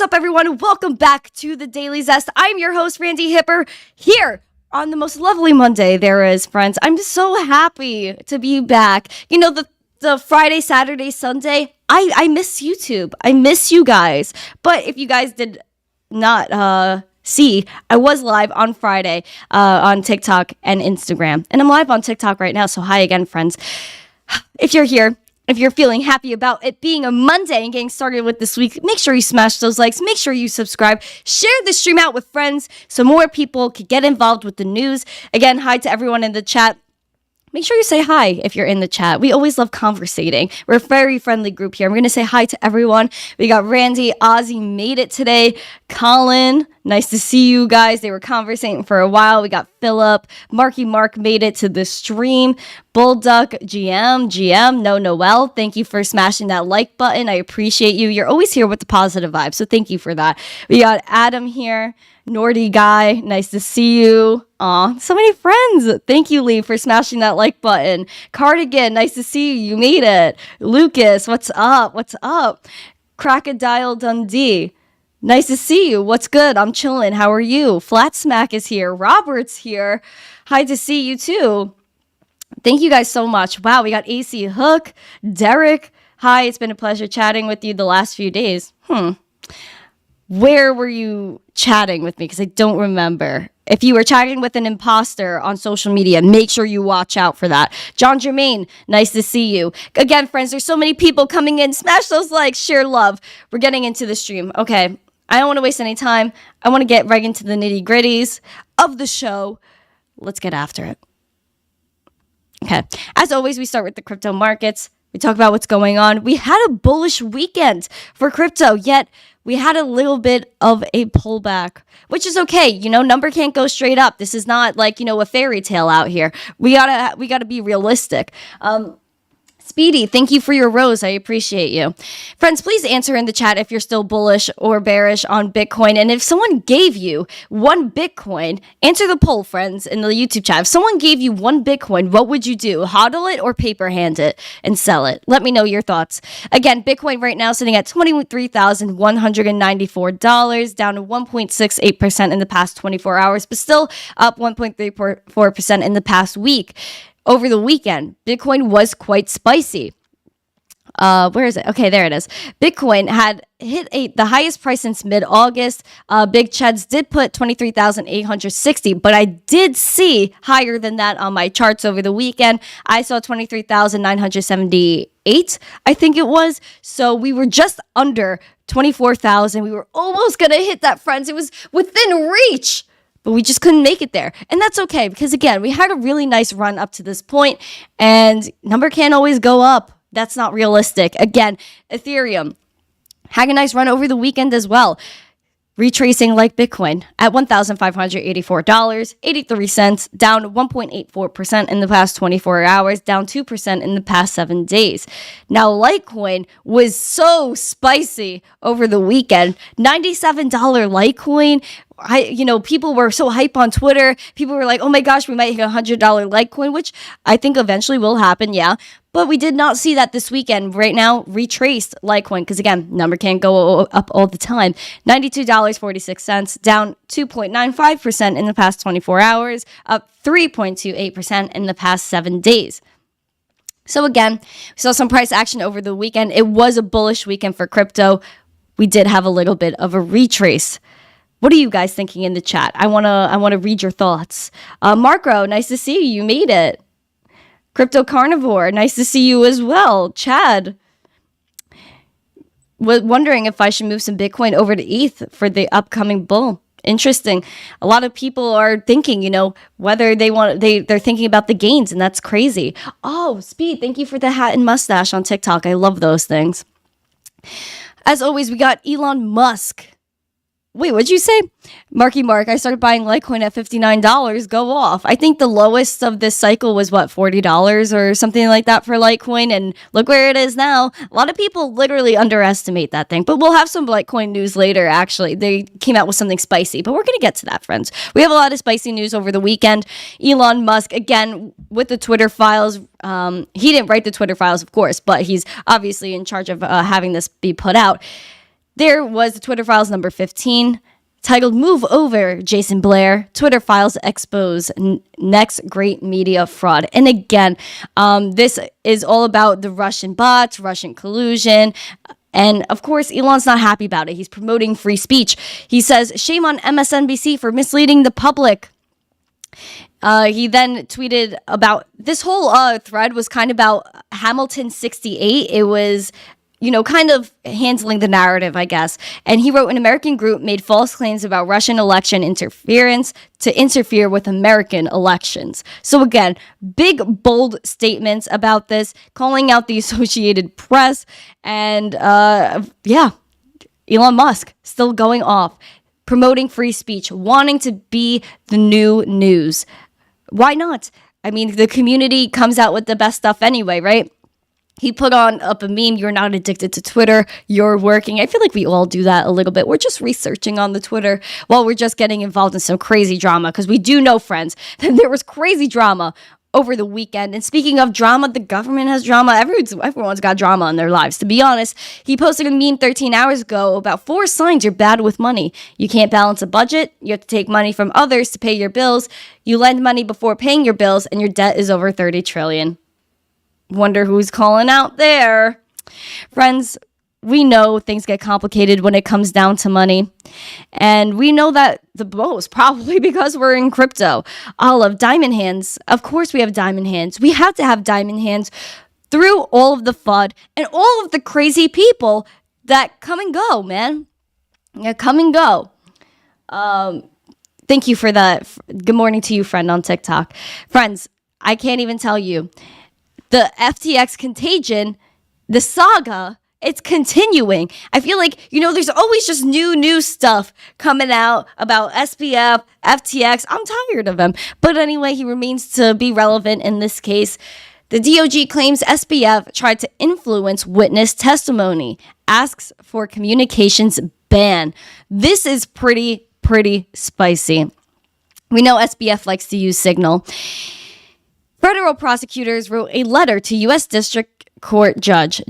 up, everyone? Welcome back to the Daily Zest. I'm your host, Randi Hipper, here on the most lovely Monday there is, friends. I'm so happy to be back. You know, the Friday, Saturday, Sunday, I miss YouTube. I miss you guys. But if you guys did not see, I was live on Friday on TikTok and Instagram. And I'm live on TikTok right now, so hi again, friends. If you're here, if you're feeling happy about it being a Monday and getting started with this week, make sure you smash those likes. Make sure you subscribe. Share the stream out with friends so more people can get involved with the news. Again, hi to everyone in the chat. Make sure you say hi if you're in the chat. We always love conversating. We're a very friendly group here. I'm going to say hi to everyone. We got Randy, Ozzy made it today. Colin, nice to see you guys. They were conversating for a while. We got Philip. Marky Mark made it to the stream. Bullduck, GM, No Noel. Thank you for smashing that like button. I appreciate you. You're always here with the positive vibe, so thank you for that. We got Adam here. Nordy guy, nice to see you. Aw, so many friends. Thank you, Lee, for smashing that like button. Cardigan, nice to see you. You made it. Lucas, what's up? What's up? Crocodile Dundee, nice to see you. What's good? I'm chilling. How are you? Flat Smack is here. Robert's here. Hi to see you, too. Thank you guys so much. Wow, we got AC Hook. Derek, hi. It's been a pleasure chatting with you the last few days. Where were you chatting with me? Because I don't remember. If you were chatting with an imposter on social media, make sure you watch out for that. John Germain, nice to see you. Again, friends, there's so many people coming in. Smash those likes, share love. We're getting into the stream. Okay, I don't want to waste any time. I want to get right into the nitty gritties of the show. Let's get after it. Okay, as always, we start with the crypto markets. We talk about what's going on. We had a bullish weekend for crypto, yet we had a little bit of a pullback, which is okay. You know, number can't go straight up. This is not like, you know, a fairy tale out here. We gotta be realistic. Speedy, thank you for your rose. I appreciate you. Friends, please answer in the chat if you're still bullish or bearish on Bitcoin. And if someone gave you one Bitcoin, answer the poll, friends, in the YouTube chat. If someone gave you one Bitcoin, what would you do? HODL it or paper hand it and sell it? Let me know your thoughts. Again, Bitcoin right now sitting at $23,194, down to 1.68% in the past 24 hours, but still up 1.34% in the past week. Over the weekend, Bitcoin was quite spicy. Where is it? Okay, there it is. Bitcoin had hit the highest price since mid-August. Big Cheds did put 23,860, but I did see higher than that on my charts over the weekend. I saw 23,978, I think it was. So we were just under 24,000. We were almost going to hit that, friends. It was within reach. But we just couldn't make it there. And that's okay, because again, we had a really nice run up to this point, and number can't always go up. That's not realistic. Again, Ethereum had a nice run over the weekend as well, retracing like Bitcoin at $1,584.83, down 1.84% in the past 24 hours, down 2% in the past 7 days. Now, Litecoin was so spicy over the weekend. $97 Litecoin. People were so hype on Twitter. People were like, oh my gosh, we might hit $100 Litecoin, which I think eventually will happen, yeah. But we did not see that this weekend. Right now, retraced Litecoin, because again, number can't go up all the time. $92.46, down 2.95% in the past 24 hours, up 3.28% in the past 7 days. So again, we saw some price action over the weekend. It was a bullish weekend for crypto. We did have a little bit of a retrace. What are you guys thinking in the chat? I wanna read your thoughts. Marco, nice to see you. You made it. Crypto Carnivore, nice to see you as well. Chad, was wondering if I should move some Bitcoin over to ETH for the upcoming bull. Interesting. A lot of people are thinking, whether they're thinking about the gains, and that's crazy. Oh, Speed, thank you for the hat and mustache on TikTok. I love those things. As always, we got Elon Musk. Wait, what'd you say? Marky Mark, I started buying Litecoin at $59. Go off. I think the lowest of this cycle was, $40 or something like that for Litecoin. And look where it is now. A lot of people literally underestimate that thing. But we'll have some Litecoin news later, actually. They came out with something spicy. But we're going to get to that, friends. We have a lot of spicy news over the weekend. Elon Musk, again, with the Twitter files. He didn't write the Twitter files, of course. But he's obviously in charge of having this be put out. There was the Twitter Files number 15, titled Move Over, Jason Blair, Twitter Files Expose Next Great Media Fraud. And again, this is all about the Russian bots, Russian collusion. And of course, Elon's not happy about it. He's promoting free speech. He says, shame on MSNBC for misleading the public. He then tweeted about this whole thread was kind of about Hamilton 68. It was, kind of handling the narrative, I guess. And he wrote, an American group made false claims about Russian election interference to interfere with American elections. So again, big, bold statements about this, calling out the Associated Press. And Elon Musk still going off, promoting free speech, wanting to be the new news. Why not? I mean, the community comes out with the best stuff anyway, right? He put up a meme, you're not addicted to Twitter, you're working. I feel like we all do that a little bit. We're just researching on the Twitter while we're just getting involved in some crazy drama, because we do know, friends, that there was crazy drama over the weekend. And speaking of drama, the government has drama. Everyone's got drama in their lives. To be honest, he posted a meme 13 hours ago about 4 signs you're bad with money. You can't balance a budget. You have to take money from others to pay your bills. You lend money before paying your bills, and your debt is over 30 trillion. Wonder who's calling out there. Friends, we know things get complicated when it comes down to money. And we know that the most, probably because we're in crypto. All of diamond hands. Of course we have diamond hands. We have to have diamond hands through all of the FUD and all of the crazy people that come and go, man. Yeah, come and go. Thank you for that. Good morning to you, friend, on TikTok. Friends, I can't even tell you. The FTX contagion, the saga, it's continuing. I feel like, there's always just new stuff coming out about SBF, FTX. I'm tired of him. But anyway, he remains to be relevant in this case. The DOJ claims SBF tried to influence witness testimony, asks for communications ban. This is pretty spicy. We know SBF likes to use Signal. Federal prosecutors wrote a letter to U.S. District Court Judge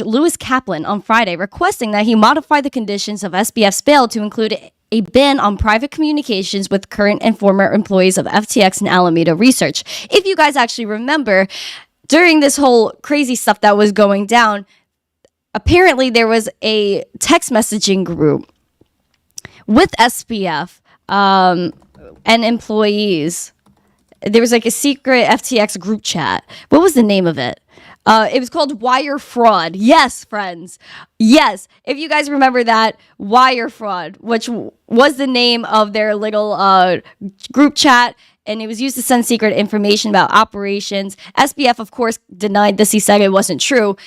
Lewis Kaplan on Friday requesting that he modify the conditions of SBF's bail to include a ban on private communications with current and former employees of FTX and Alameda Research. If you guys actually remember, during this whole crazy stuff that was going down, apparently there was a text messaging group with SBF and employees. There was like a secret FTX group chat. What was the name of it? It was called Wire Fraud. Yes, friends. Yes. If you guys remember that, Wire Fraud, which was the name of their little group chat, and it was used to send secret information about operations. SBF, of course, denied this. He said it wasn't true.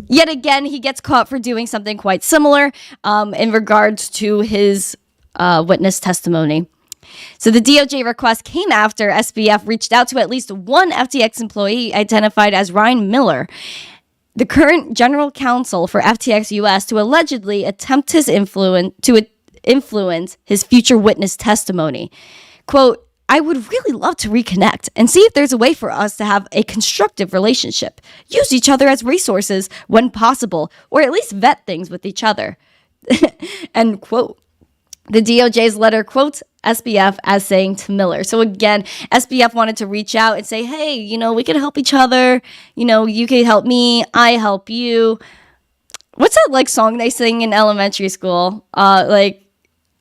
Yet again, he gets caught for doing something quite similar in regards to his witness testimony. So the DOJ request came after SBF reached out to at least one FTX employee identified as Ryan Miller, the current general counsel for FTX US, to allegedly attempt his influence his future witness testimony. Quote, I would really love to reconnect and see if there's a way for us to have a constructive relationship, use each other as resources when possible, or at least vet things with each other. End quote. The DOJ's letter quotes SBF as saying to Miller. So again, SBF wanted to reach out and say, hey, we can help each other. You can help me. I help you. What's that song they sing in elementary school? I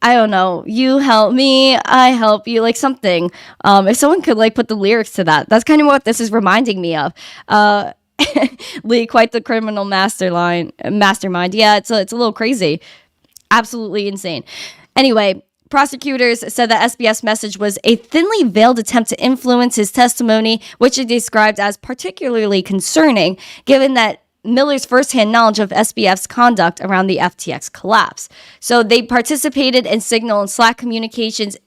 don't know. You help me. I help you. Something. If someone could put the lyrics to that, that's kind of what this is reminding me of. Lee, quite the criminal mastermind. Yeah, it's a little crazy. Absolutely insane. Anyway, prosecutors said that SBF's message was a thinly veiled attempt to influence his testimony, which is described as particularly concerning, given that Miller's firsthand knowledge of SBF's conduct around the FTX collapse. So they participated in Signal and Slack communications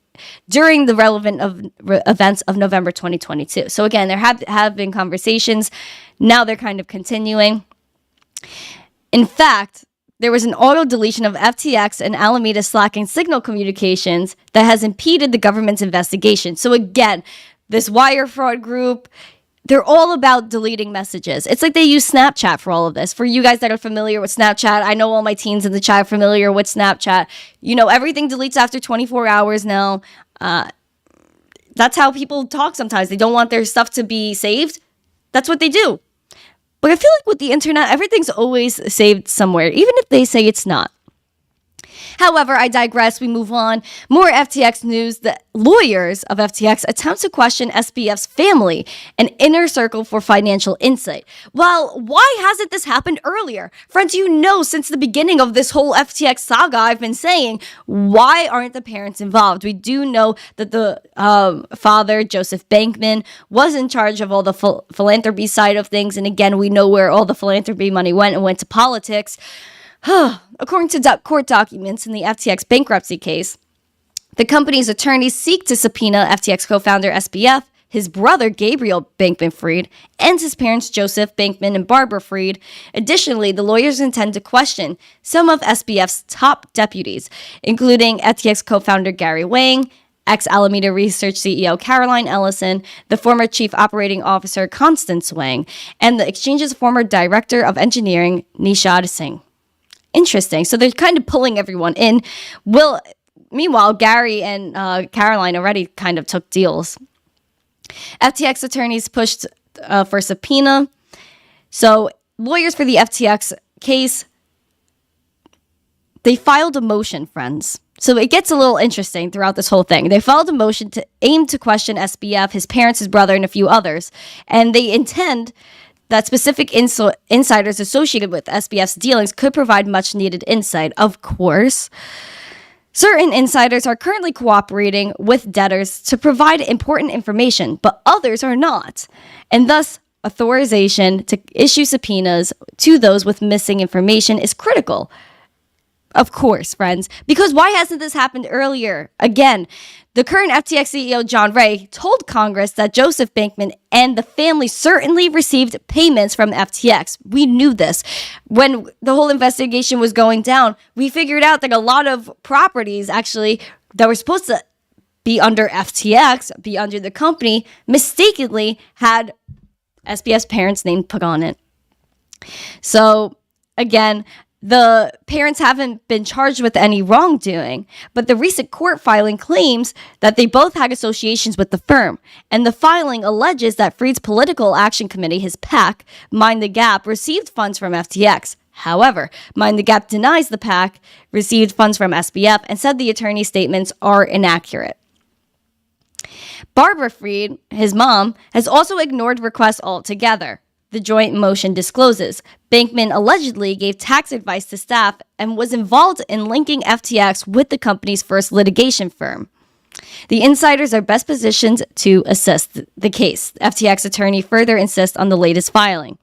during the relevant events of November 2022. So again, there have been conversations. Now they're kind of continuing. In fact, there was an auto deletion of FTX and Alameda Slack and Signal communications that has impeded the government's investigation. So again, this wire fraud group, they're all about deleting messages. It's like they use Snapchat for all of this. For you guys that are familiar with Snapchat, I know all my teens in the chat are familiar with Snapchat. Everything deletes after 24 hours now. That's how people talk sometimes. They don't want their stuff to be saved. That's what they do. But I feel like with the internet, everything's always saved somewhere, even if they say it's not. However, I digress. We move on. More FTX news. The lawyers of FTX attempt to question SBF's family, an inner circle for financial insight. Well, why hasn't this happened earlier? Friends, since the beginning of this whole FTX saga, I've been saying, why aren't the parents involved? We do know that the father, Joseph Bankman, was in charge of all the philanthropy side of things. And again, we know where all the philanthropy money went to politics. According to court documents in the FTX bankruptcy case, the company's attorneys seek to subpoena FTX co-founder SBF, his brother Gabriel Bankman Fried, and his parents Joseph Bankman and Barbara Fried. Additionally, the lawyers intend to question some of SBF's top deputies, including FTX co-founder Gary Wang, ex-Alameda Research CEO Caroline Ellison, the former chief operating officer Constance Wang, and the exchange's former director of engineering Nishad Singh. Interesting. So they're kind of pulling everyone in. Meanwhile, Gary and Caroline already kind of took deals. FTX attorneys pushed for subpoena. So lawyers for the FTX case, they filed a motion, friends. So it gets a little interesting throughout this whole thing. They filed a motion to aim to question SBF, his parents, his brother, and a few others. And they intend that specific insiders associated with SBF's dealings could provide much needed insight. Of course, certain insiders are currently cooperating with debtors to provide important information, but others are not. And thus, authorization to issue subpoenas to those with missing information is critical. Of course, friends, because why hasn't this happened earlier? Again, the current FTX CEO, John Ray, told Congress that Joseph Bankman and the family certainly received payments from FTX. We knew this. When the whole investigation was going down, we figured out that a lot of properties actually that were supposed to be under FTX, be under the company, mistakenly had SBF's parents' name put on it. So, again, the parents haven't been charged with any wrongdoing, but the recent court filing claims that they both had associations with the firm, and the filing alleges that Fried's Political Action Committee, his PAC, Mind the Gap, received funds from FTX. However, Mind the Gap denies the PAC received funds from SBF and said the attorney's statements are inaccurate. Barbara Fried, his mom, has also ignored requests altogether. The joint motion discloses Bankman allegedly gave tax advice to staff and was involved in linking FTX with the company's first litigation firm. The insiders are best positioned to assist the case. FTX attorney further insists on the latest filing.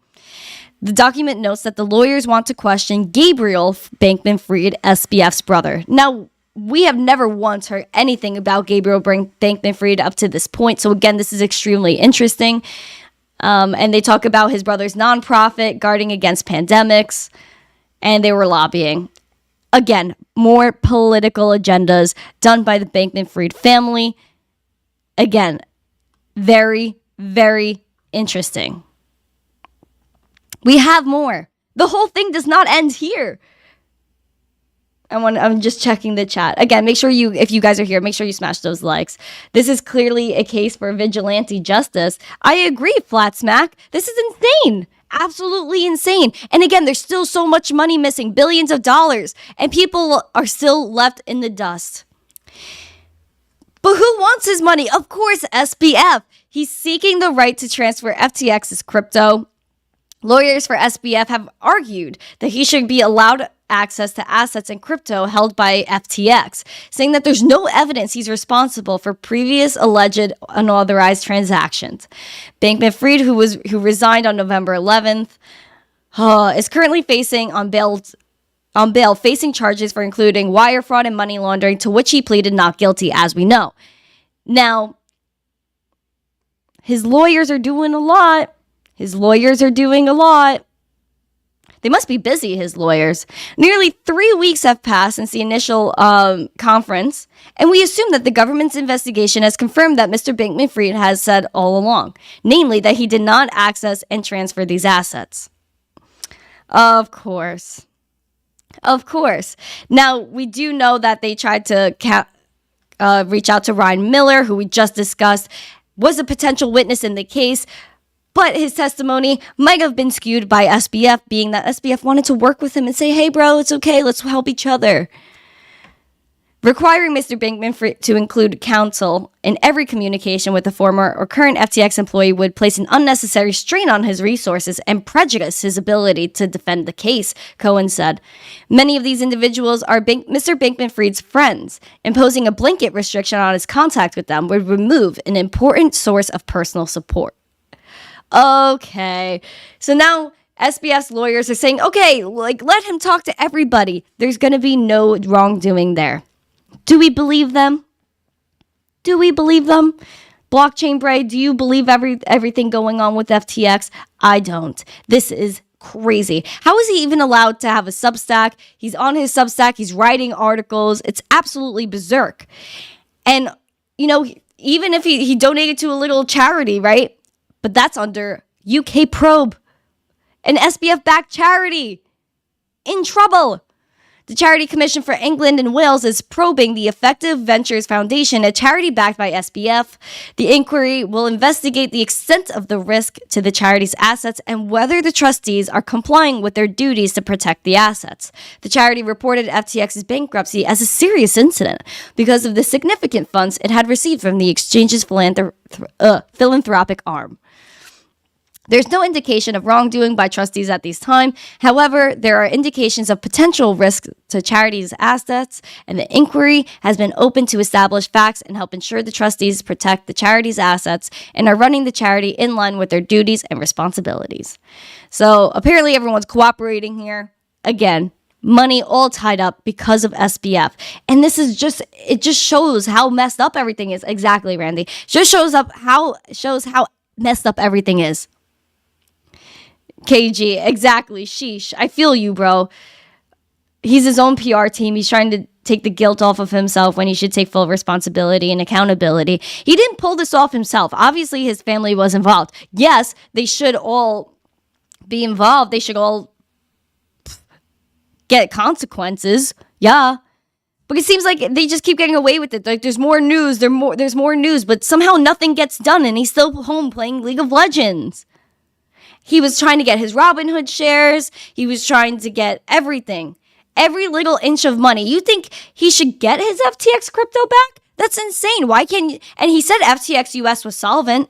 The document notes that the lawyers want to question Gabriel Bankman Fried, SBF's brother. Now, we have never once heard anything about Gabriel Bankman Fried up to this point. So again, this is extremely interesting. And they talk about his brother's nonprofit guarding against pandemics, and they were lobbying. Again, more political agendas done by the Bankman Fried family. Again, very, very interesting. We have more. The whole thing does not end here. I'm just checking the chat. Again, make sure if you guys are here, make sure you smash those likes. This is clearly a case for vigilante justice. I agree, Flat Smack. This is insane. Absolutely insane. And again, there's still so much money missing, billions of dollars, and people are still left in the dust. But who wants his money? Of course, SBF. He's seeking the right to transfer FTX's crypto. Lawyers for SBF have argued that he should be allowed access to assets in crypto held by FTX, saying that there's no evidence he's responsible for previous alleged unauthorized transactions. Bankman Fried, who resigned on November 11th, is currently facing on bail, facing charges for including wire fraud and money laundering, to which he pleaded not guilty, as we know. Now, his lawyers are doing a lot. They must be busy, his lawyers. Nearly 3 weeks have passed since the initial conference, and we assume that the government's investigation has confirmed that Mr. Bankman Fried has said all along, namely that he did not access and transfer these assets. Of course. Of course. Now, we do know that they tried to reach out to Ryan Miller, who we just discussed, was a potential witness in the case, but his testimony might have been skewed by SBF, being that SBF wanted to work with him and say, hey, bro, it's okay, let's help each other. Requiring Mr. Bankman Fried to include counsel in every communication with a former or current FTX employee would place an unnecessary strain on his resources and prejudice his ability to defend the case, Cohen said. Many of these individuals are Mr. Bankman Fried's friends. Imposing a blanket restriction on his contact with them would remove an important source of personal support. Okay, so now SBF's lawyers are saying, okay, let him talk to everybody. There's going to be no wrongdoing there. Do we believe them? Do we believe them? Blockchain Bray, do you believe everything going on with FTX? I don't. This is crazy. How is he even allowed to have a Substack? He's on his Substack. He's writing articles. It's absolutely berserk. And, even if he donated to a little charity, right? But that's under UK Probe, an SBF-backed charity. In trouble. The Charity Commission for England and Wales is probing the Effective Ventures Foundation, a charity backed by SBF. The inquiry will investigate the extent of the risk to the charity's assets and whether the trustees are complying with their duties to protect the assets. The charity reported FTX's bankruptcy as a serious incident because of the significant funds it had received from the exchange's philanthropic arm. There's no indication of wrongdoing by trustees at this time. However, there are indications of potential risk to charities' assets, and the inquiry has been open to establish facts and help ensure the trustees protect the charity's assets and are running the charity in line with their duties and responsibilities. So apparently everyone's cooperating here. Again, money all tied up because of SBF. And this is it just shows how messed up everything is. Exactly, Randy. Just shows how messed up everything is. KG, exactly. Sheesh. I feel you, bro. He's his own PR team. He's trying to take the guilt off of himself when he should take full responsibility and accountability. He didn't pull this off himself. Obviously, his family was involved. Yes, they should all be involved. They should all get consequences. Yeah. But it seems like they just keep getting away with it. Like, there's more news. There's more news, but somehow nothing gets done, and he's still home playing League of Legends. He was trying to get his Robinhood shares. He was trying to get everything. Every little inch of money. You think he should get his FTX crypto back? That's insane. Why can't you? And he said FTX US was solvent.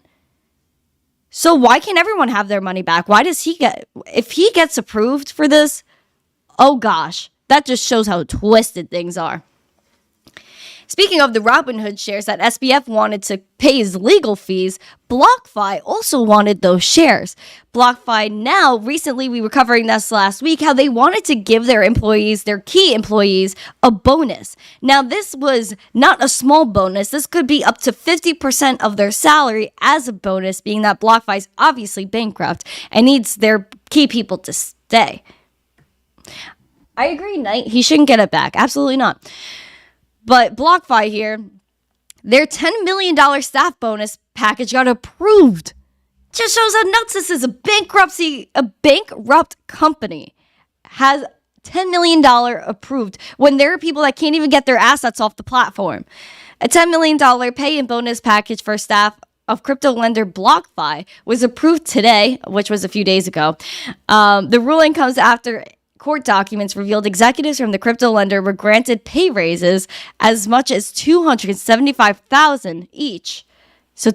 So why can't everyone have their money back? Why does he get... If he gets approved for this, oh gosh. That just shows how twisted things are. Speaking of the Robinhood shares that SBF wanted to pay his legal fees, BlockFi also wanted those shares. BlockFi now, recently we were covering this last week, how they wanted to give their employees, their key employees, a bonus. Now this was not a small bonus. This could be up to 50% of their salary as a bonus, being that BlockFi is obviously bankrupt and needs their key people to stay. I agree, Knight. He shouldn't get it back. Absolutely not. But BlockFi here, their $10 million staff bonus package got approved. Just shows how nuts this is. A bankrupt company has $10 million approved when there are people that can't even get their assets off the platform. A $10 million pay and bonus package for staff of crypto lender BlockFi was approved today, which was a few days ago. The ruling comes after court documents revealed executives from the crypto lender were granted pay raises as much as $275,000 each. So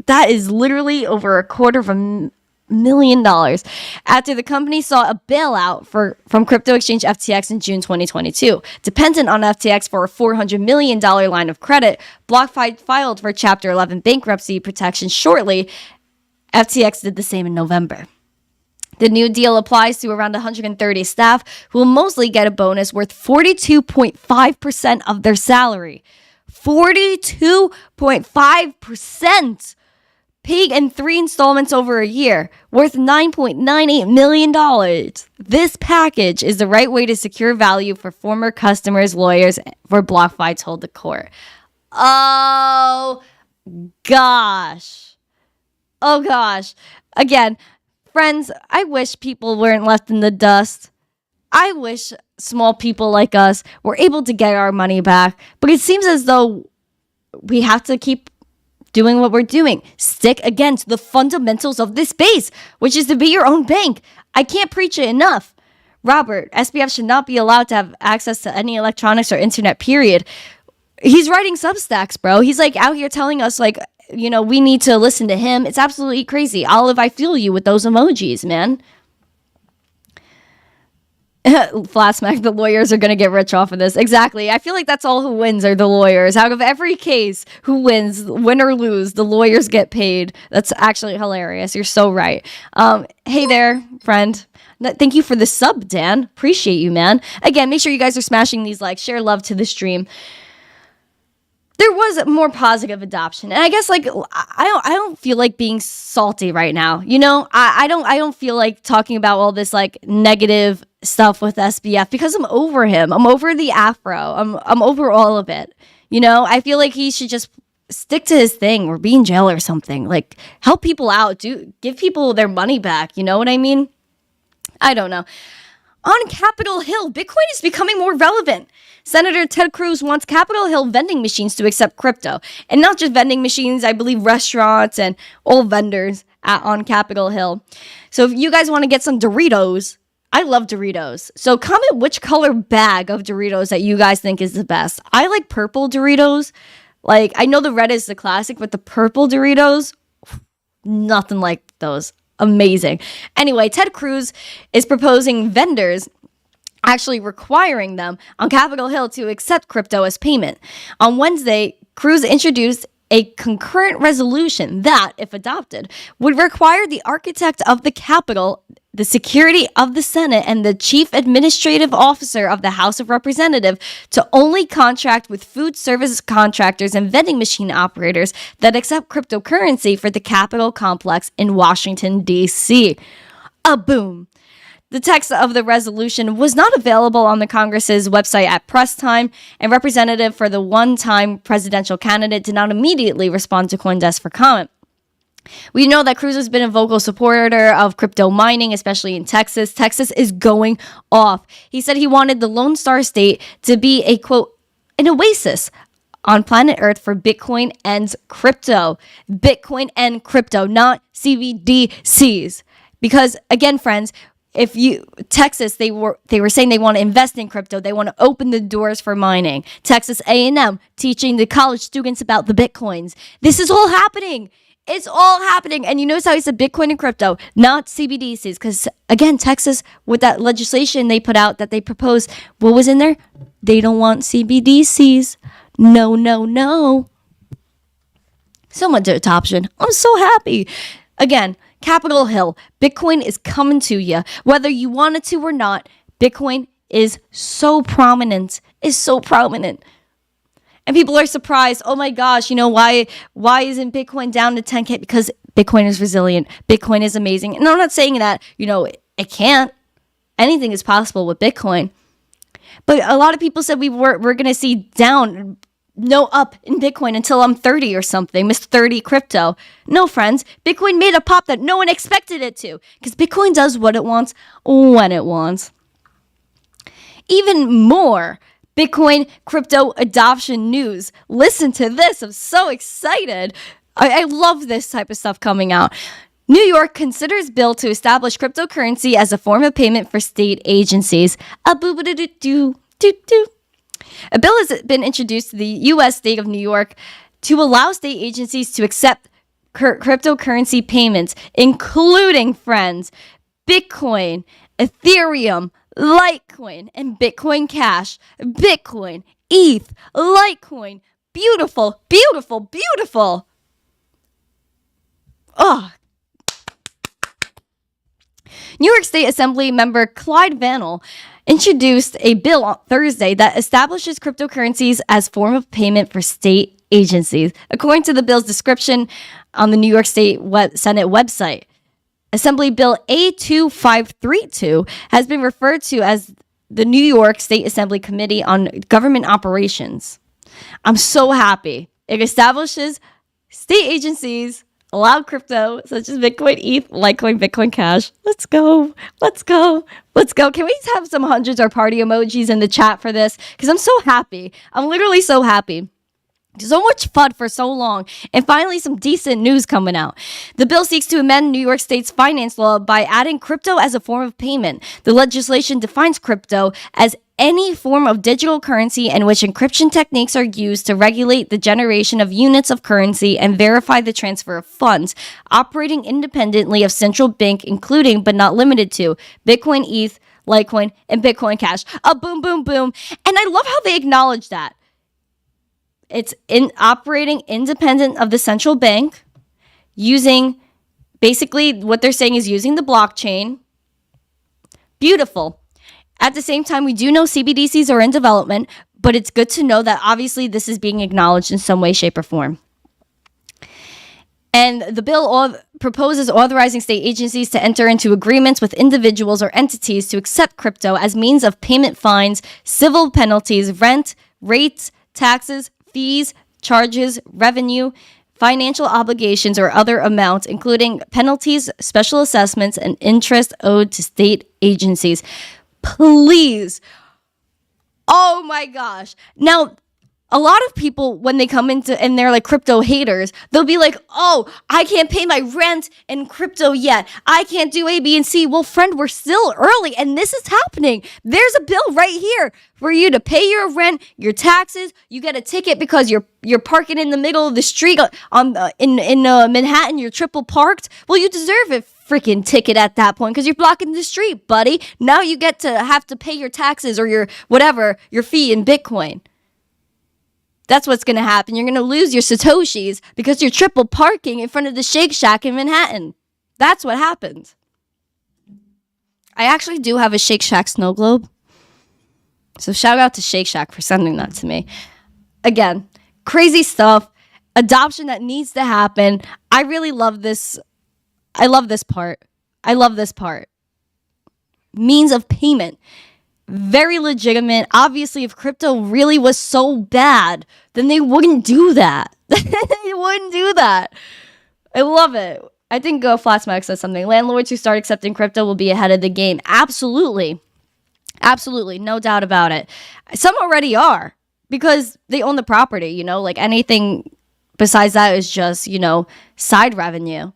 that is literally over $250,000 after the company saw a bailout from crypto exchange FTX in June 2022. Dependent on FTX for a $400 million line of credit, BlockFi filed for Chapter 11 bankruptcy protection shortly. FTX did the same in November. The new deal applies to around 130 staff who will mostly get a bonus worth 42.5% of their salary. 42.5%. paid in 3 installments over a year, worth $9.98 million. This package is the right way to secure value for former customers, lawyers for BlockFi told the court. Oh, gosh. Oh, gosh. Again, friends, I wish people weren't left in the dust. I wish small people like us were able to get our money back, but it seems as though we have to keep doing what we're doing. Stick again to the fundamentals of this space, which is to be your own bank. I can't preach it enough. Robert, SBF should not be allowed to have access to any electronics or internet, period. He's writing Substacks, bro. He's like out here telling us like, you know, we need to listen to him. It's absolutely crazy. Olive, I feel you with those emojis, man. Flat smack, the lawyers are going to get rich off of this. Exactly. I feel like that's all who wins are the lawyers. Out of every case, who wins, win or lose, the lawyers get paid. That's actually hilarious. You're so right. Hey there, friend. Thank you for the sub, Dan. Appreciate you, man. Again, make sure you guys are smashing these likes. Share love to the stream. There was more positive adoption, and I guess like I don't feel like being salty right now. You know, I don't feel like talking about all this like negative stuff with SBF because I'm over him. I'm over the afro. I'm over all of it. You know, I feel like he should just stick to his thing or be in jail or something. Like help people out, give people their money back. You know what I mean? I don't know. On Capitol Hill, Bitcoin is becoming more relevant. Senator Ted Cruz wants Capitol Hill vending machines to accept crypto. And not just vending machines, I believe restaurants and all vendors on Capitol Hill. So if you guys want to get some Doritos, I love Doritos. So comment which color bag of Doritos that you guys think is the best. I like purple Doritos. Like, I know the red is the classic, but the purple Doritos, nothing like those. Amazing. Anyway, Ted Cruz is proposing vendors actually requiring them on Capitol Hill to accept crypto as payment. On Wednesday, Cruz introduced a concurrent resolution that, if adopted, would require the architect of the Capitol, the security of the Senate, and the chief administrative officer of the House of Representatives to only contract with food service contractors and vending machine operators that accept cryptocurrency for the Capitol complex in Washington, D.C. A boom. The text of the resolution was not available on the Congress's website at press time, and representative for the one-time presidential candidate did not immediately respond to CoinDesk for comment. We know that Cruz has been a vocal supporter of crypto mining, especially in Texas. Texas is going off. He said he wanted the Lone Star State to be a, quote, an oasis on planet Earth for Bitcoin and crypto. Bitcoin and crypto, not CBDCs. Because, again, friends, if you Texas, they were saying they want to invest in crypto. They want to open the doors for mining. Texas A&M teaching the college students about the Bitcoins. This is all happening. It's all happening. And you notice how he said Bitcoin and crypto, not CBDCs. Because, again, Texas, with that legislation they put out that they proposed, what was in there? They don't want CBDCs. No, no, no. So much adoption. I'm so happy. Again, Capitol Hill, Bitcoin is coming to you. Whether you want it to or not, Bitcoin is so prominent. Is so prominent. And people are surprised. Oh my gosh, you know, why isn't Bitcoin down to 10K? Because Bitcoin is resilient. Bitcoin is amazing. And I'm not saying that, you know, it can't. Anything is possible with Bitcoin. But a lot of people said we're going to see down, no up in Bitcoin until I'm 30 or something. Mr. 30 crypto. No, friends. Bitcoin made a pop that no one expected it to. Because Bitcoin does what it wants when it wants. Even more Bitcoin crypto adoption news. Listen to this. I'm so excited. I love this type of stuff coming out. New York considers bill to establish cryptocurrency as a form of payment for state agencies. A bill has been introduced to the U.S. state of New York to allow state agencies to accept cryptocurrency payments, including, friends, Bitcoin, Ethereum, Litecoin, and Bitcoin Cash. Bitcoin, ETH, Litecoin. Beautiful, beautiful, beautiful. Oh. New York State Assembly member Clyde Vannell introduced a bill on Thursday that establishes cryptocurrencies as form of payment for state agencies. According to the bill's description on the New York State Senate website, Assembly Bill A2532 has been referred to as the New York State Assembly Committee on Government Operations. I'm so happy. It establishes state agencies allow crypto such as Bitcoin, ETH, Litecoin, Bitcoin Cash. Let's go. Let's go. Let's go. Can we have some hundreds or party emojis in the chat for this? Because I'm so happy. I'm literally so happy. So much fun for so long. And finally, some decent news coming out. The bill seeks to amend New York State's finance law by adding crypto as a form of payment. The legislation defines crypto as any form of digital currency in which encryption techniques are used to regulate the generation of units of currency and verify the transfer of funds, operating independently of central bank, including but not limited to Bitcoin, ETH, Litecoin, and Bitcoin Cash. Boom, boom, boom. And I love how they acknowledge that. It's operating independent of the central bank, using, basically what they're saying is using the blockchain. Beautiful. At the same time, we do know CBDCs are in development, but it's good to know that obviously this is being acknowledged in some way, shape, or form. And the bill proposes authorizing state agencies to enter into agreements with individuals or entities to accept crypto as means of payment fines, civil penalties, rent, rates, taxes, fees, charges, revenue, financial obligations, or other amounts, including penalties, special assessments, and interest owed to state agencies. Please. Oh my gosh. Now, a lot of people, when they come into and they're like crypto haters, they'll be like, oh, I can't pay my rent in crypto yet. I can't do A, B, and C. Well, friend, we're still early and this is happening. There's a bill right here for you to pay your rent, your taxes. You get a ticket because you're parking in the middle of the street in Manhattan. You're triple parked. Well, you deserve it. Freaking ticket at that point because you're blocking the street, buddy. Now you get to have to pay your taxes or your whatever, your fee in Bitcoin. That's what's going to happen. You're going to lose your Satoshis because you're triple parking in front of the Shake Shack in Manhattan. That's what happens. I actually do have a Shake Shack snow globe. So shout out to Shake Shack for sending that to me. Again, crazy stuff. Adoption that needs to happen. I really love this. I love this part. I love this part. Means of payment. Very legitimate. Obviously, if crypto really was so bad, then they wouldn't do that. They wouldn't do that. I love it. I think Go Flatsmack says something. Landlords who start accepting crypto will be ahead of the game. Absolutely. Absolutely. No doubt about it. Some already are because they own the property, like anything besides that is just, side revenue.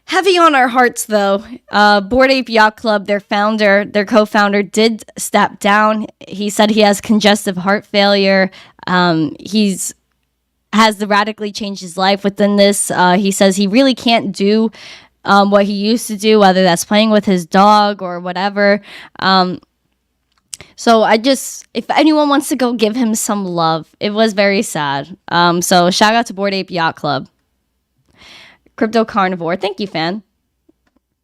Heavy on our hearts, though. Bored Ape Yacht Club, their co-founder, did step down. He said he has congestive heart failure. Has radically changed his life within this. He says he really can't do what he used to do, whether that's playing with his dog or whatever. So if anyone wants to go give him some love, it was very sad. So shout out to Bored Ape Yacht Club. Crypto Carnivore. Thank you, fan.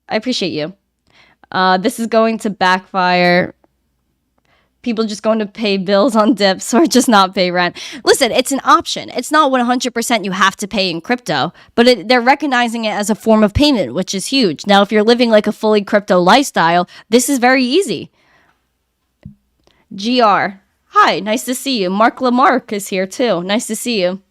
I appreciate you. This is going to backfire. People just going to pay bills on dips or just not pay rent. Listen, it's an option. It's not 100% you have to pay in crypto, but they're recognizing it as a form of payment, which is huge. Now, if you're living like a fully crypto lifestyle, this is very easy. GR. Hi, nice to see you. Mark Lamarck is here too. Nice to see you.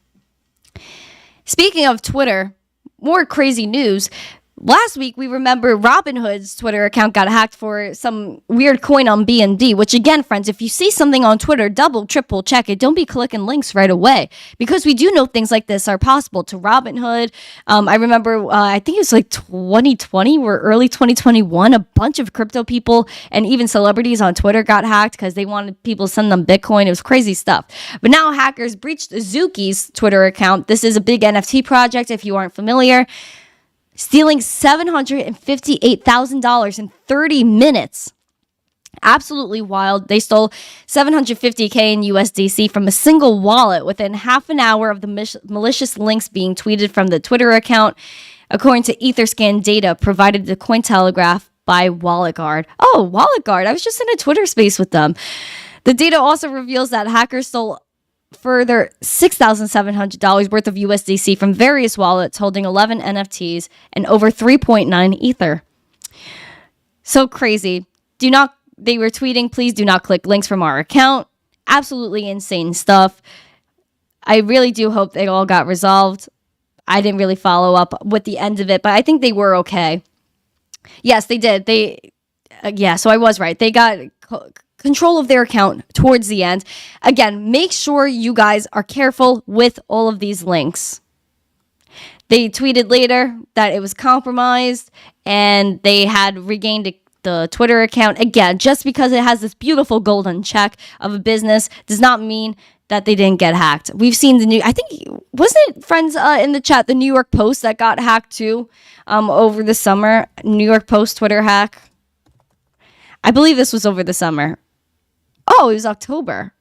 Speaking of Twitter, more crazy news. Last week, we remember Robinhood's Twitter account got hacked for some weird coin on BNB, which again, friends, if you see something on Twitter, double, triple check it. Don't be clicking links right away because we do know things like this are possible to Robinhood. I remember, I think it was like 2020 or early 2021, a bunch of crypto people and even celebrities on Twitter got hacked because they wanted people to send them Bitcoin. It was crazy stuff. But now hackers breached Auzki's Twitter account. This is a big NFT project if you aren't familiar. Stealing $758,000 in 30 minutes. Absolutely wild. They stole $750K in USDC from a single wallet within half an hour of the malicious links being tweeted from the Twitter account, according to Etherscan data provided to Cointelegraph by WalletGuard. Oh, WalletGuard. I was just in a Twitter space with them. The data also reveals that hackers stole further $6,700 worth of USDC from various wallets holding 11 NFTs and over 3.9 Ether. So crazy. They were tweeting, please do not click links from our account. Absolutely insane stuff. I really do hope they all got resolved. I didn't really follow up with the end of it, but I think they were okay. Yes, they did. So I was right. They got control of their account towards the end. Again, make sure you guys are careful with all of these links. They tweeted later that it was compromised and they had regained the Twitter account. Again, just because it has this beautiful golden check of a business does not mean that they didn't get hacked. We've seen wasn't it, friends, in the chat, the New York Post that got hacked too over the summer? New York Post Twitter hack. I believe this was over the summer. Oh, it was October.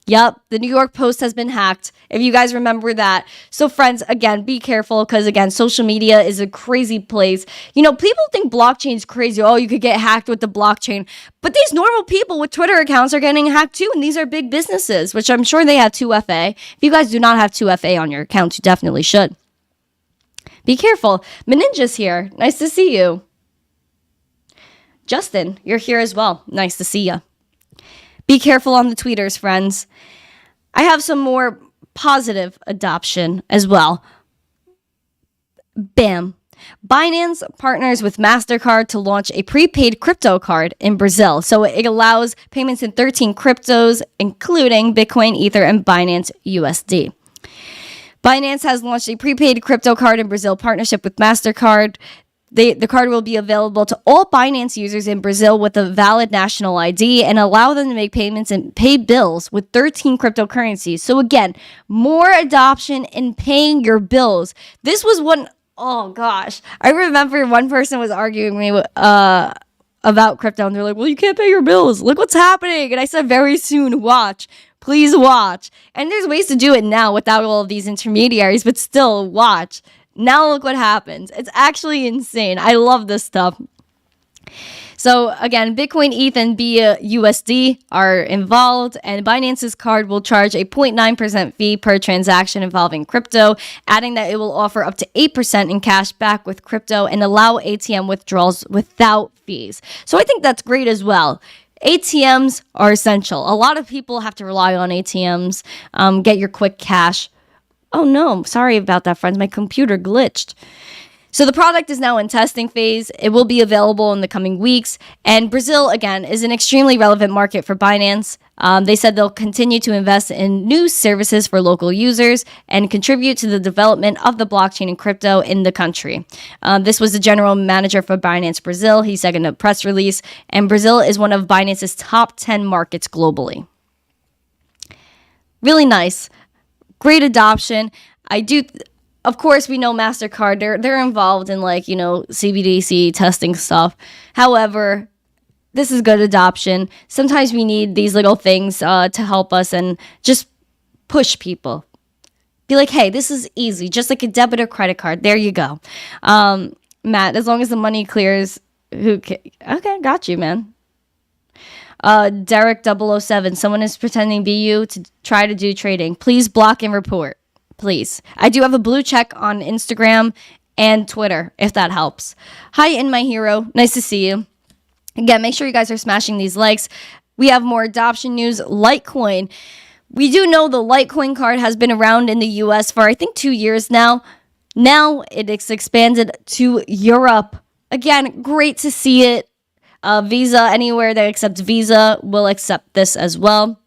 Yep, the New York Post has been hacked, if you guys remember that. So friends, again, be careful because, again, social media is a crazy place. People think blockchain's crazy. Oh, you could get hacked with the blockchain. But these normal people with Twitter accounts are getting hacked too, and these are big businesses, which I'm sure they have 2FA. If you guys do not have 2FA on your account, you definitely should. Be careful. Meninja's here. Nice to see you. Justin, you're here as well. Nice to see you. Be careful on the tweeters, friends. I have some more positive adoption as well. Bam. Binance partners with MasterCard to launch a prepaid crypto card in Brazil. So it allows payments in 13 cryptos, including Bitcoin, Ether, and Binance USD. Binance has launched a prepaid crypto card in Brazil partnership with MasterCard. The card will be available to all Binance users in Brazil with a valid national ID and allow them to make payments and pay bills with 13 cryptocurrencies. So again, more adoption in paying your bills. This was one, oh gosh. I remember one person was arguing with me about crypto and they're like, well, you can't pay your bills. Look what's happening. And I said, very soon, watch. Please watch. And there's ways to do it now without all of these intermediaries, but still watch. Now look what happens. It's actually insane. I love this stuff. So again, Bitcoin, ETH, and BUSD are involved, and Binance's card will charge a 0.9% fee per transaction involving crypto, adding that it will offer up to 8% in cash back with crypto and allow ATM withdrawals without fees. So I think that's great as well. ATMs are essential. A lot of people have to rely on ATMs, get your quick cash. Oh no, sorry about that, friends. My computer glitched. So the product is now in testing phase. It will be available in the coming weeks. And Brazil, again, is an extremely relevant market for Binance. They said they'll continue to invest in new services for local users and contribute to the development of the blockchain and crypto in the country. This was the general manager for Binance Brazil. He said in a press release, and Brazil is one of Binance's top 10 markets globally. Really nice. Great adoption. Of course, we know MasterCard, they're involved in CBDC testing stuff. However, this is good adoption. Sometimes we need these little things to help us and just push people. Be like, hey, this is easy, just like a debit or credit card. There you go. Matt, as long as the money clears, okay, got you, man. Derek 007, someone is pretending to be you to try to do trading. Please block and report. Please. I do have a blue check on Instagram and Twitter, if that helps. Hi, In My Hero. Nice to see you. Again, make sure you guys are smashing these likes. We have more adoption news. Litecoin. We do know the Litecoin Card has been around in the US for, I think, 2 years now. Now it's expanded to Europe. Again, great to see it. Visa, anywhere that accepts Visa will accept this as well.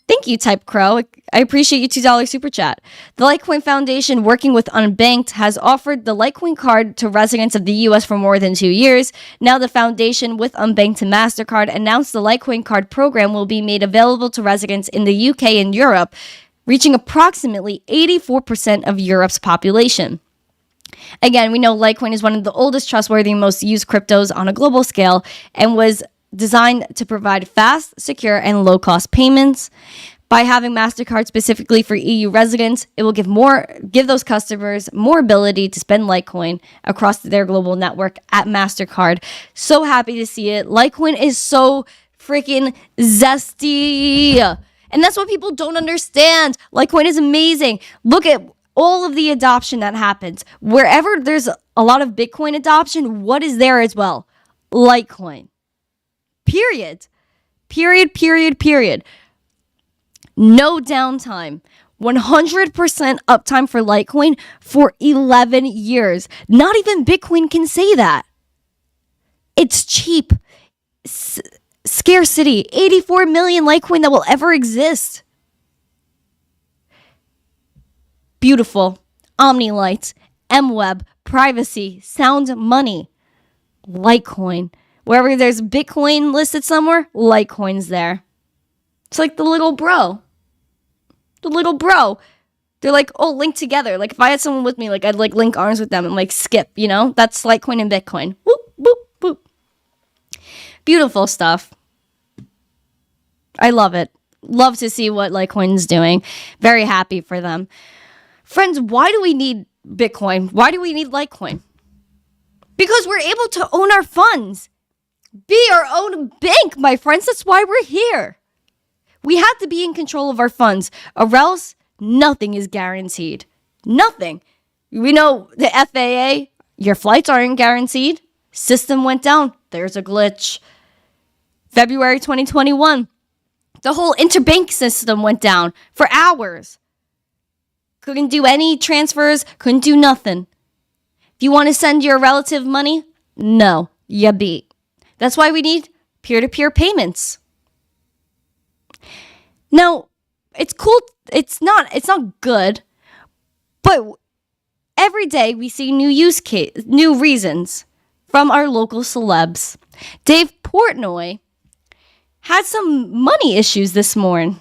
Thank you, Type Crow. I appreciate you $2 super chat. The Litecoin Foundation, working with Unbanked, has offered the Litecoin Card to residents of the U.S. for more than 2 years. Now the foundation, with Unbanked and MasterCard, announced the Litecoin Card program will be made available to residents in the UK and Europe, reaching approximately 84% of Europe's population. Again, we know Litecoin is one of the oldest, trustworthy, and most used cryptos on a global scale and was designed to provide fast, secure, and low-cost payments. By having MasterCard specifically for EU residents, it will give those customers more ability to spend Litecoin across their global network at MasterCard. So happy to see it. Litecoin is so freaking zesty. And that's what people don't understand. Litecoin is amazing. Look at all of the adoption that happens. Wherever there's a lot of Bitcoin adoption, what is there as well? Litecoin. Period. Period. No downtime. 100% uptime for Litecoin for 11 years. Not even Bitcoin can say that. It's cheap. Scarcity. 84 million Litecoin that will ever exist. Beautiful. OmniLights. MWeb. Privacy. Sound money. Litecoin. Wherever there's Bitcoin listed somewhere, Litecoin's there. It's like the little bro. They're like, oh, linked together. Like if I had someone with me, like I'd like link arms with them and like skip, you know? That's Litecoin and Bitcoin. Whoop, whoop, whoop. Beautiful stuff. I love it. Love to see what Litecoin's doing. Very happy for them. Friends, why do we need Bitcoin? Why do we need Litecoin? Because we're able to own our funds. Be our own bank, my friends. That's why we're here. We have to be in control of our funds, or else nothing is guaranteed. Nothing. We know the FAA, your flights aren't guaranteed. System went down. There's a glitch. February 2021, the whole interbank system went down for hours. Couldn't do any transfers, couldn't do nothing. If you want to send your relative money, no, you beat. That's why we need peer-to-peer payments. Now, it's cool. It's not good, but every day we see new reasons from our local celebs. Dave Portnoy had some money issues this morning.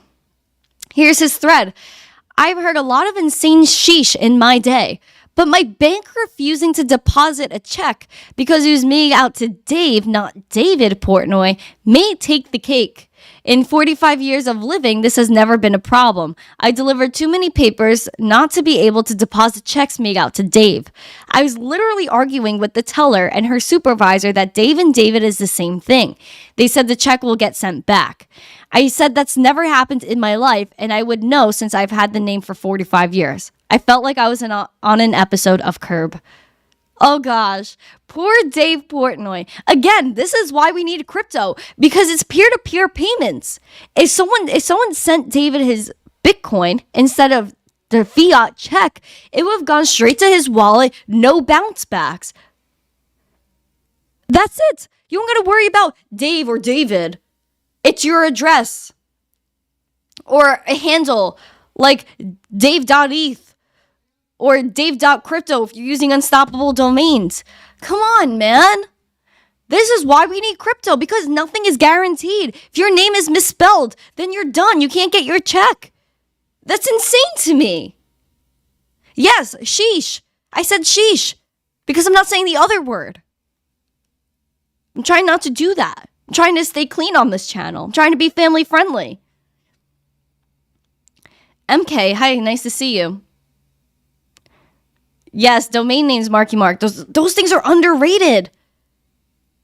Here's his thread. I've heard a lot of insane sheesh in my day, but my bank refusing to deposit a check because it was made out to Dave, not David Portnoy, may take the cake. In 45 years of living, this has never been a problem. I delivered too many papers not to be able to deposit checks made out to Dave. I was literally arguing with the teller and her supervisor that Dave and David is the same thing. They said the check will get sent back. I said that's never happened in my life, and I would know since I've had the name for 45 years. I felt like I was on an episode of Curb. Oh gosh, poor Dave Portnoy. Again, this is why we need crypto, because it's peer-to-peer payments. If someone sent David his Bitcoin instead of the fiat check, it would have gone straight to his wallet, no bounce backs. That's it. You don't got to worry about Dave or David. It's your address or a handle like Dave.eth. Or Dave.crypto if you're using unstoppable domains. Come on, man. This is why we need crypto, because nothing is guaranteed. If your name is misspelled, then you're done. You can't get your check. That's insane to me. Yes, sheesh. I said sheesh because I'm not saying the other word. I'm trying not to do that. I'm trying to stay clean on this channel. I'm trying to be family friendly. MK, hi, nice to see you. Yes, domain names, Marky Mark. Those things are underrated.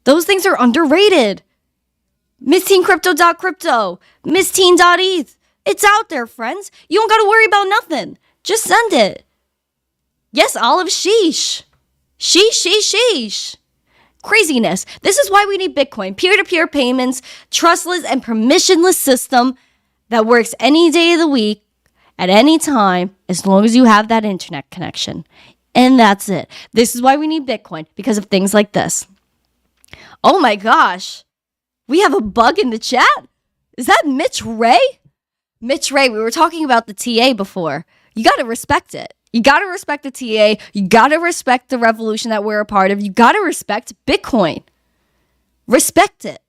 MissTeenCrypto.crypto. MissTeen.eth. It's out there, friends. You don't got to worry about nothing. Just send it. Yes, Olive, sheesh. Sheesh. Craziness. This is why we need Bitcoin. Peer-to-peer payments, trustless and permissionless system that works any day of the week, at any time, as long as you have that internet connection. And that's it. This is why we need Bitcoin, because of things like this. Oh my gosh. We have a bug in the chat? Is that Mitch Ray? Mitch Ray, we were talking about the TA before. You got to respect it. You got to respect the TA. You got to respect the revolution that we're a part of. You got to respect Bitcoin. Respect it.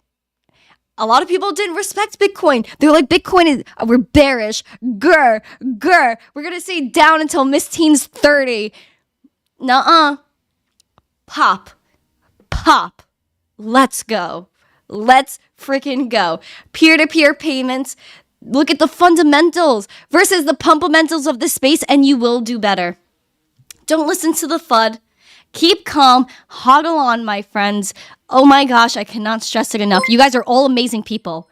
A lot of people didn't respect Bitcoin. They're like, Bitcoin is, we're bearish. Grr. We're going to stay down until Miss Teen's 30. Nuh-uh. Pop. Let's go. Let's freaking go. Peer-to-peer payments. Look at the fundamentals versus the pumpamentals of the space, and you will do better. Don't listen to the FUD. Keep calm. Hodl on, my friends. Oh my gosh, I cannot stress it enough. You guys are all amazing people.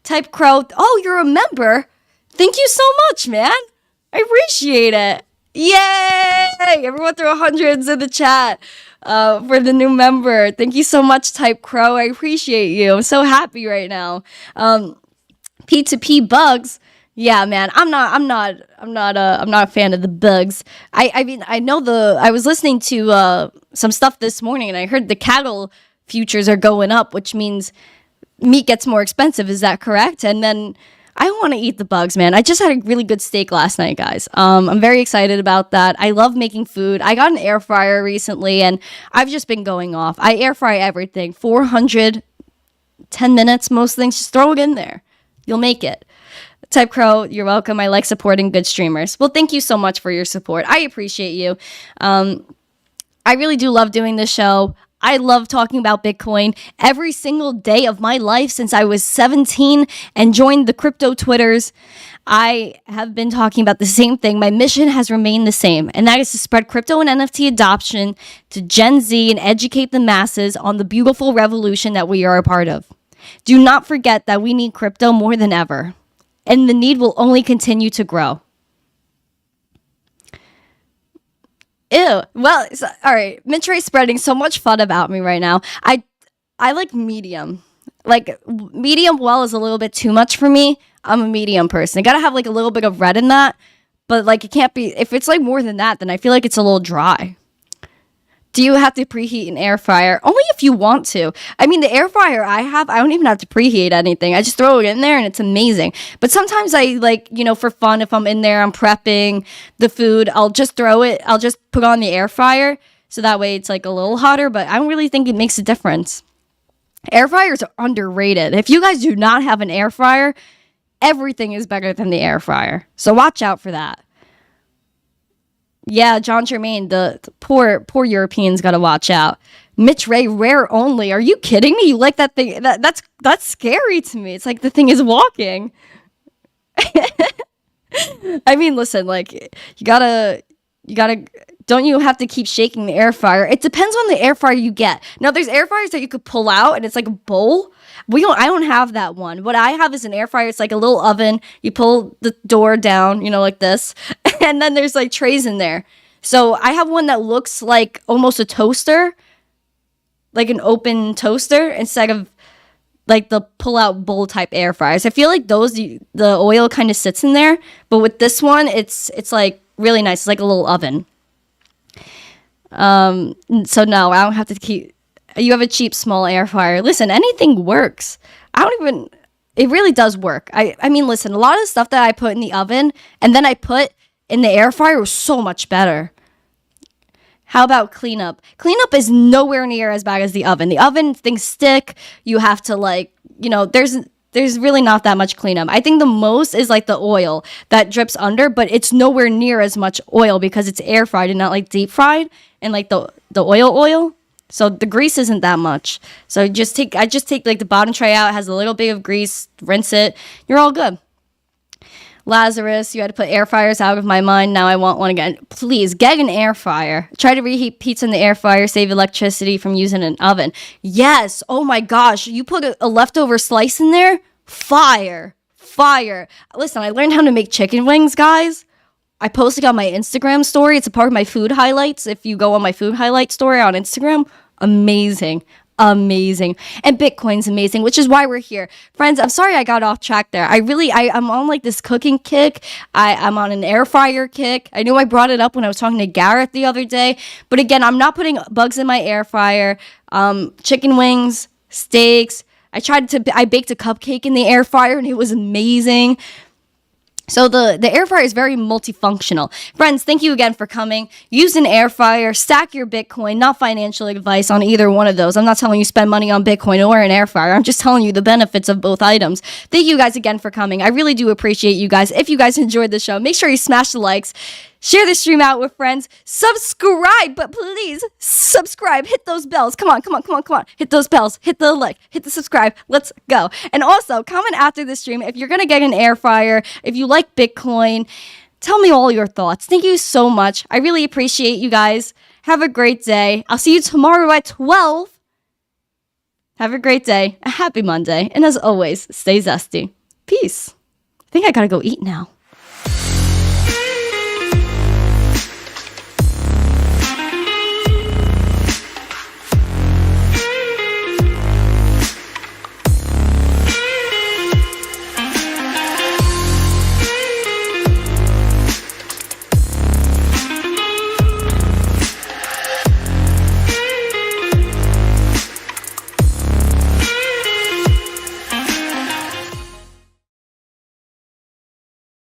Type Crow. Oh, you're a member? Thank you so much, man. I appreciate it. Yay! Everyone throw hundreds in the chat for the new member. Thank you so much, Type Crow. I appreciate you. I'm so happy right now. P2P bugs. Yeah, man. I'm not a fan of the bugs. I mean, I was listening to some stuff this morning and I heard the cattle futures are going up, which means meat gets more expensive. Is that correct? And then I want to eat the bugs, man. I just had a really good steak last night, guys. I'm very excited about that. I love making food. I got an air fryer recently, and I've just been going off. I air fry everything. 410 minutes, most things. Just throw it in there. You'll make it. Type Crow, you're welcome. I like supporting good streamers. Well, thank you so much for your support. I appreciate you. I really do love doing this show. I love talking about Bitcoin every single day of my life since I was 17 and joined the crypto Twitters. I have been talking about the same thing. My mission has remained the same, and that is to spread crypto and NFT adoption to Gen Z and educate the masses on the beautiful revolution that we are a part of. Do not forget that we need crypto more than ever, and the need will only continue to grow. Ew. Well, all right. Mintray's spreading so much fun about me right now. I like medium. Like medium well is a little bit too much for me. I'm a medium person. I gotta have like a little bit of red in that, but like it can't be. If it's like more than that, then I feel like it's a little dry. Do you have to preheat an air fryer? Only if you want to. I mean, the air fryer I have, I don't even have to preheat anything. I just throw it in there and it's amazing. But sometimes I like, for fun, if I'm in there, I'm prepping the food, I'll just throw it. I'll just put on the air fryer. So that way it's like a little hotter, but I don't really think it makes a difference. Air fryers are underrated. If you guys do not have an air fryer, everything is better than the air fryer. So watch out for that. Yeah, John Germain, the poor Europeans got to watch out. Mitch Ray, rare only. Are you kidding me? You like that thing? That's scary to me. It's like the thing is walking. I mean, listen, like you gotta. Don't you have to keep shaking the air fryer? It depends on the air fryer you get. Now, there's air fryers that you could pull out, and it's like a bowl. I don't have that one. What I have is an air fryer. It's like a little oven. You pull the door down, like this. And then there's like trays in there. So I have one that looks like almost a toaster. Like an open toaster instead of like the pull-out bowl type air fryers. I feel like those, the oil kind of sits in there. But with this one, it's like really nice. It's like a little oven. So no, I don't have to keep... You have a cheap small air fryer. Listen, anything works. It really does work. I mean, listen, a lot of the stuff that I put in the oven and then I put in the air fryer was so much better. How about cleanup? Cleanup is nowhere near as bad as the oven. The oven, things stick. You have to there's really not that much cleanup. I think the most is like the oil that drips under, but it's nowhere near as much oil because it's air fried and not like deep fried and like the oil. So the grease isn't that much. So I just take like the bottom tray out. It has a little bit of grease. Rinse it. You're all good. Lazarus, you had to put air fryers out of my mind. Now I want one again. Please get an air fryer. Try to reheat pizza in the air fryer. Save electricity from using an oven. Yes. Oh my gosh. You put a leftover slice in there. Fire. Listen, I learned how to make chicken wings, guys. I posted on my Instagram story. It's a part of my food highlights. If you go on my food highlight story on Instagram, amazing. And Bitcoin's amazing, which is why we're here. Friends, I'm sorry I got off track there. I'm on like this cooking kick. I'm on an air fryer kick. I knew I brought it up when I was talking to Garrett the other day. But again, I'm not putting bugs in my air fryer. Chicken wings, steaks. I baked a cupcake in the air fryer and it was amazing. So the air fryer is very multifunctional. Friends, thank you again for coming. Use an air fryer, stack your Bitcoin, not financial advice on either one of those. I'm not telling you spend money on Bitcoin or an air fryer. I'm just telling you the benefits of both items. Thank you guys again for coming. I really do appreciate you guys. If you guys enjoyed the show, make sure you smash the likes. Share the stream out with friends. Subscribe, but please subscribe. Hit those bells. Come on. Hit those bells. Hit the like. Hit the subscribe. Let's go. And also, comment after the stream if you're going to get an air fryer, if you like Bitcoin. Tell me all your thoughts. Thank you so much. I really appreciate you guys. Have a great day. I'll see you tomorrow at 12. Have a great day. A happy Monday. And as always, stay zesty. Peace. think I gotta go eat now.